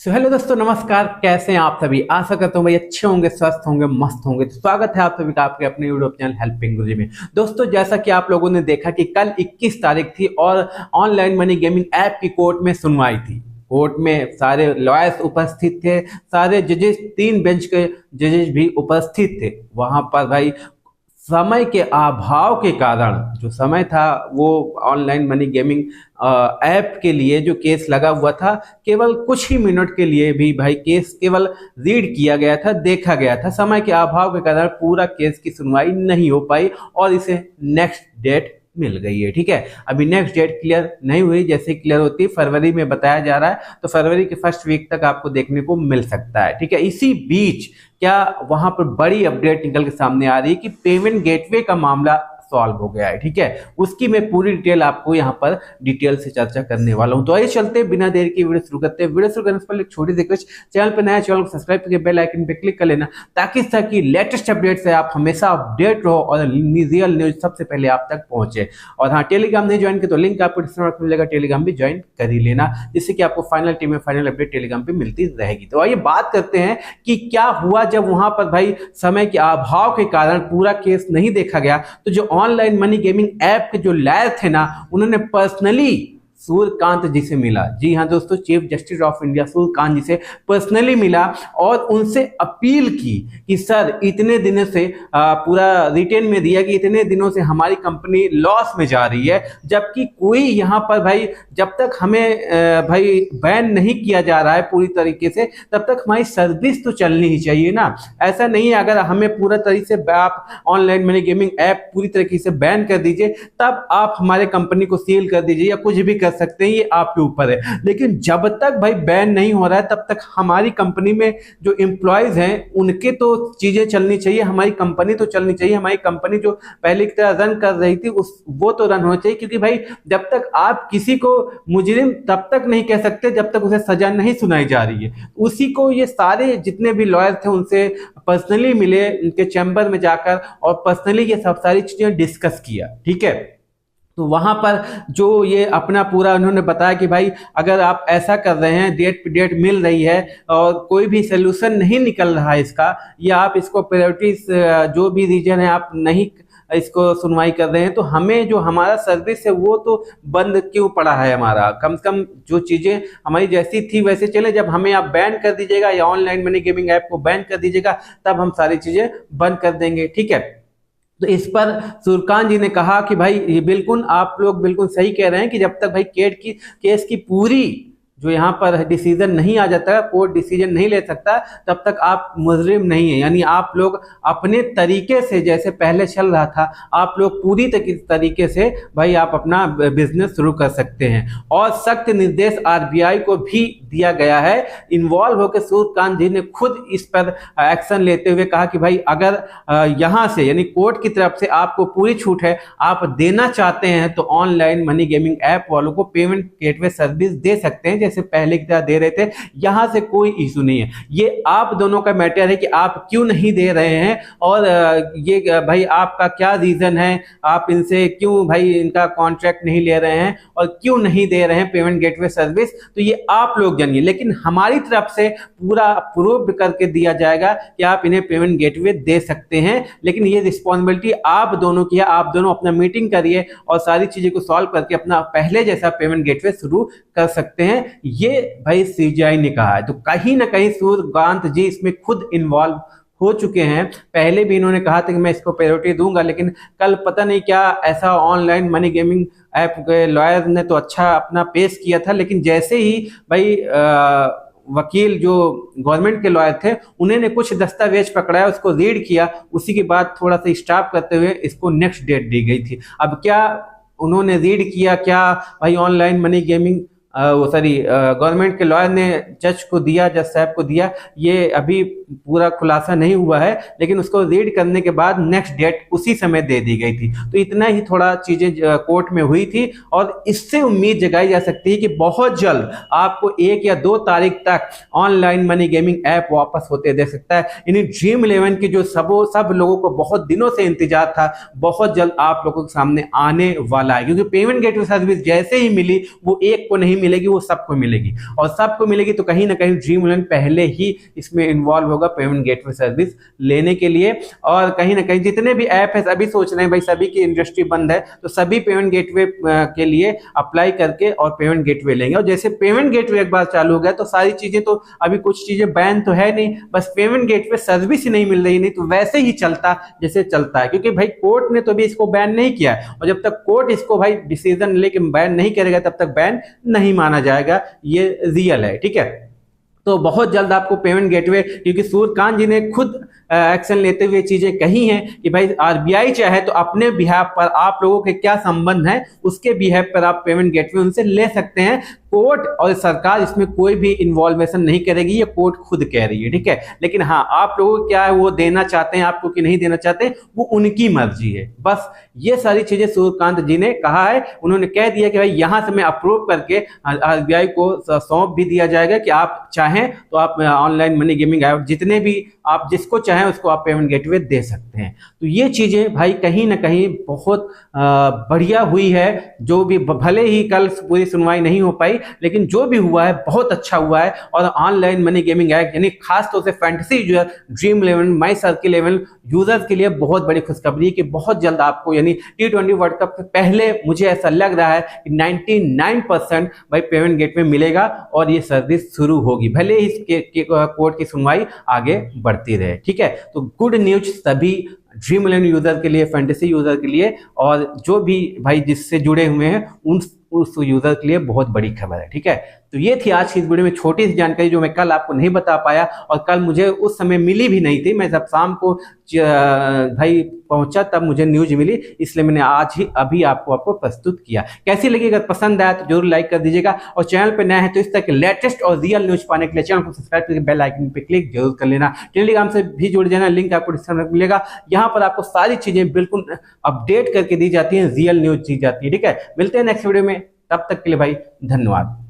Hello दोस्तों, नमस्कार। कैसे हैं आप सभी? आशा करता हूँ भाई अच्छे होंगे, स्वस्थ होंगे, मस्त होंगे। तो स्वागत है आप सभी का आपके अपने यूट्यूब चैनल हेल्पिंग गुरुजी में। दोस्तों, जैसा कि आप लोगों ने देखा कि कल 21 तारीख थी और ऑनलाइन मनी गेमिंग ऐप की कोर्ट में सुनवाई थी। कोर्ट में सारे लॉयर्स उपस्थित थे, सारे जजेस, 3 बेंच के जजेस भी उपस्थित थे। वहां पर भाई समय के अभाव के कारण जो समय था वो ऑनलाइन मनी गेमिंग ऐप के लिए जो केस लगा हुआ था, केवल कुछ ही मिनट के लिए भी भाई केस केवल रीड किया गया था, देखा गया था। समय के अभाव के कारण पूरा केस की सुनवाई नहीं हो पाई और इसे नेक्स्ट डेट मिल गई है। ठीक है, अभी नेक्स्ट डेट क्लियर नहीं हुई, जैसे क्लियर होती है फरवरी में बताया जा रहा है, तो फरवरी के फर्स्ट वीक तक आपको देखने को मिल सकता है। ठीक है, इसी बीच क्या वहां पर बड़ी अपडेट निकल के सामने आ रही है कि पेमेंट गेटवे का मामला सॉल्व हो गया है। ठीक है, उसकी मैं पूरी डिटेल आपको यहाँ पर डिटेल से चर्चा करने वाला हूँ। तो आइए चलते हैं, बिना देर की वीडियो शुरू करते हैं। वीडियो शुरू करने से पहले एक छोटी सी रिक्वेस्ट, चैनल पर नया चैनल को सब्सक्राइब करके बेल आइकन पे क्लिक कर लेना, ताकि लेटेस्ट अपडेट से आप हमेशा अपडेट रहो और रियल न्यूज सबसे पहले आप तक पहुंचे। और हाँ, टेलीग्राम नहीं ज्वाइन किया तो लिंक आपको डिस्क्रिप्शन में मिलेगा, टेलीग्राम भी ज्वाइन कर ही लेना, जिससे कि आपको फाइनल टीम में फाइनल अपडेट टेलीग्राम पे मिलती रहेगी। तो आइए बात करते हैं कि क्या हुआ जब वहां पर भाई समय के अभाव के कारण पूरा केस नहीं देखा गया। तो जो ऑनलाइन मनी गेमिंग ऐप के जो लॉयर थे ना, उन्होंने पर्सनली सूर्यकांत जी से मिला। जी हाँ दोस्तों, chief justice of India Suryakant ji से पर्सनली मिला और उनसे अपील की कि सर, इतने दिनों से पूरा रिटेन में दिया कि इतने दिनों से हमारी कंपनी लॉस में जा रही है, जबकि कोई यहाँ पर भाई जब तक हमें भाई बैन नहीं किया जा रहा है पूरी तरीके से, तब तक हमारी सर्विस तो चलनी ही चाहिए ना। ऐसा नहीं है अगर हमें पूरा तरीके से आप ऑनलाइन मनी गेमिंग ऐप पूरी तरीके से बैन कर दीजिए, तब आप हमारे कंपनी को सील कर दीजिए या कुछ भी कर सकते हैं, ये आपके ऊपर है। लेकिन जब तक भाई बैन नहीं हो रहा है, तब तक हमारी कंपनी में जो एम्प्लॉयज हैं उनके तो चीजें चलनी चाहिए, हमारी कंपनी तो चलनी चाहिए। हमारी कंपनी जो पहले की तरह रन कर रही थी वो तो रन होना चाहिए, क्योंकि भाई जब तक आप किसी को मुजरिम तब तक नहीं कह सकते जब तक उसे सजा नहीं सुनाई जा रही है। उसी को ये सारे जितने भी लॉयर थे उनसे पर्सनली मिले, उनके चैम्बर में जाकर और पर्सनली ये सब सारी चीजें डिस्कस किया। ठीक है, तो वहां पर जो ये अपना पूरा उन्होंने बताया कि भाई अगर आप ऐसा कर रहे हैं, डेट पे डेट मिल रही है और कोई भी सोल्यूशन नहीं निकल रहा है इसका, या आप इसको प्रायोरिटीज जो भी रीजन है आप नहीं इसको सुनवाई कर रहे हैं, तो हमें जो हमारा सर्विस है वो तो बंद क्यों पड़ा है। हमारा कम से कम जो चीजें हमारी जैसी थी वैसे चले, जब हमें आप बैन कर दीजिएगा या ऑनलाइन मनी गेमिंग ऐप को बैन कर दीजिएगा, तब हम सारी चीजें बंद कर देंगे। ठीक है, तो इस पर सूर्यकांत जी ने कहा कि भाई ये बिल्कुल आप लोग बिल्कुल सही कह रहे हैं कि जब तक भाई केस की पूरी जो यहाँ पर डिसीजन नहीं आ जाता, कोर्ट डिसीजन नहीं ले सकता, तब तक आप मुजरिम नहीं है। यानी आप लोग अपने तरीके से जैसे पहले चल रहा था, आप लोग पूरी तरीके से भाई आप अपना बिजनेस शुरू कर सकते हैं। और सख्त निर्देश आरबीआई को भी दिया गया है। इन्वॉल्व होकर सूर्यकांत जी ने खुद इस पर एक्शन लेते हुए कहा कि भाई अगर यहाँ से यानी कोर्ट की तरफ से आपको पूरी छूट है, आप देना चाहते हैं तो ऑनलाइन मनी गेमिंग ऐप वालों को पेमेंट गेटवे सर्विस दे सकते हैं जैसे पहले की तरह दे रहे थे। यहां से कोई इशू नहीं है, ये आप दोनों का मैटर है कि आप क्यों नहीं दे रहे हैं और ये भाई आपका क्या रीजन है, आप इनसे क्यों भाई इनका कॉन्ट्रैक्ट नहीं ले रहे हैं और क्यों नहीं दे रहे हैं पेमेंट गेटवे सर्विस, तो ये आप लोग जानिए। लेकिन हमारी तरफ से पूरा प्रूव करके दिया जाएगा कि आप इन्हें पेमेंट गेटवे दे सकते हैं, लेकिन ये रिस्पॉन्सिबिलिटी आप दोनों की है। आप दोनों अपना मीटिंग करिए और सारी चीजें को सॉल्व करके अपना पहले जैसा पेमेंट गेटवे शुरू कर सकते हैं, ये भाई सीजीआई ने कहा है। तो कहीं ना कहीं सूर्यकांत जी इसमें खुद इन्वॉल्व हो चुके हैं। पहले भी इन्होंने कहा था कि मैं इसको प्रायोरिटी दूंगा, लेकिन कल पता नहीं क्या ऐसा ऑनलाइन मनी गेमिंग ऐप के लॉयर ने तो अच्छा अपना पेश किया था, लेकिन जैसे ही भाई वकील जो गवर्नमेंट के लॉयर थे उन्होंने कुछ दस्तावेज पकड़ाया, उसको रीड किया, उसी के बाद थोड़ा सा स्टॉप करते हुए इसको नेक्स्ट डेट दी गई थी। अब क्या उन्होंने रीड किया, क्या भाई ऑनलाइन मनी गेमिंग गवर्नमेंट के लॉयर ने जज को दिया, जज साहब को दिया, ये अभी पूरा खुलासा नहीं हुआ है, लेकिन उसको रीड करने के बाद नेक्स्ट डेट उसी समय दे दी गई थी। तो इतना ही थोड़ा चीजें कोर्ट में हुई थी और इससे उम्मीद जगाई जा सकती है कि बहुत जल्द आपको 1 या 2 तारीख तक ऑनलाइन मनी गेमिंग ऐप वापस होते देख सकता है। यानी ड्रीम 11 की जो सब लोगों को बहुत दिनों से इंतजार था, बहुत जल्द आप लोगों के सामने आने वाला है, क्योंकि पेमेंट गेटवे सर्विस जैसे ही मिली वो एक को नहीं मिलेगी वो सबको मिलेगी, और सबको मिलेगी तो कहीं ना कहीं ड्रीम इलेवन पहले ही इसमें इन्वॉल्व होगा पेमेंट गेटवे सर्विस लेने के लिए। और कहीं ना कहीं जितने भी ऐप है सभी सोच रहे हैं भाई सभी की इंडस्ट्री बंद है तो सभी पेमेंट गेटवे के लिए अप्लाई करके और पेमेंट गेटवे लेंगे। और जैसे पेमेंट गेटवे एक बार चालू हो गया तो सारी चीजें तो अभी कुछ चीजें बैन तो है नहीं, बस पेमेंट गेटवे सर्विस ही नहीं मिल रही, नहीं तो वैसे ही चलता जैसे चलता है, क्योंकि भाई कोर्ट ने तो अभी इसको बैन नहीं किया है, और जब तक कोर्ट इसको भाई डिसीजन लेके बैन नहीं करेगा तब तक बैन नहीं माना जाएगा, ये रियल है। ठीक है, तो बहुत जल्द आपको पेमेंट गेटवे, क्योंकि सूर्यकांत जी ने खुद एक्शन लेते हुए चीजें कही हैं कि भाई आरबीआई चाहे तो अपने बिहाफ पर आप लोगों के क्या संबंध है उसके बिहाफ पर आप पेमेंट गेटवे उनसे ले सकते हैं। कोर्ट और सरकार इसमें कोई भी इन्वॉल्वेशन नहीं करेगी, ये कोर्ट खुद कह रही है। ठीक है, लेकिन हाँ आप लोगों को क्या है वो देना चाहते हैं आपको कि नहीं देना चाहते वो उनकी मर्जी है। बस ये सारी चीजें सूर्यकांत जी ने कहा है, उन्होंने कह दिया कि भाई यहां से मैं अप्रूव करके आरबीआई को सौंप भी दिया जाएगा कि आप चाहें तो आप ऑनलाइन मनी गेमिंग ऐप जितने भी आप जिसको चाहें उसको आप पेमेंट गेटवे दे सकते हैं। तो ये चीजें भाई कहीं ना कहीं बहुत बढ़िया हुई है, जो भी भले ही कल पूरी सुनवाई नहीं हो पाई लेकिन जो भी हुआ है बहुत अच्छा हुआ है। और ऑनलाइन मनी गेमिंग ऐप यानी खास तौर से फैंटेसी यूजर, ड्रीम इलेवन, माई सर्किल इलेवन यूजर्स के लिए बहुत बड़ी खुशखबरी है कि बहुत जल्द आपको यानी T20 वर्ल्ड कप से पहले मुझे ऐसा लग रहा है कि 99% भाई पेमेंट गेटवे मिलेगा और ये सर्विस शुरू होगी, भले ही कोर्ट की सुनवाई आगे बढ़ती रहे। ठीक है, तो गुड न्यूज सभी ड्रीम इलेवन यूजर के लिए, फैंटेसी यूजर के लिए, और जो भी भाई जिससे जुड़े हुए हैं उस यूजर के लिए बहुत बड़ी खबर है। ठीक है, तो ये थी आज की इस वीडियो में छोटी सी जानकारी जो मैं कल आपको नहीं बता पाया, और कल मुझे उस समय मिली भी नहीं थी, मैं जब शाम को भाई पहुंचा तब मुझे न्यूज मिली, इसलिए मैंने आज ही अभी आपको प्रस्तुत किया। कैसी लगी? अगर पसंद आया तो जरूर लाइक कर दीजिएगा, और चैनल पर नया है तो इस तरह के लेटेस्ट और रियल न्यूज पाने के लिए चैनल को सब्सक्राइब करके बेल आइकन पे क्लिक जरूर कर लेना। टेलीग्राम से भी जुड़ जाना, लिंक आपको डिस्क्रिप्शन में मिलेगा। यहाँ पर आपको सारी चीजें बिल्कुल अपडेट करके दी जाती है, रियल न्यूज दी जाती है। ठीक है, मिलते हैं नेक्स्ट वीडियो में, तब तक के लिए भाई धन्यवाद।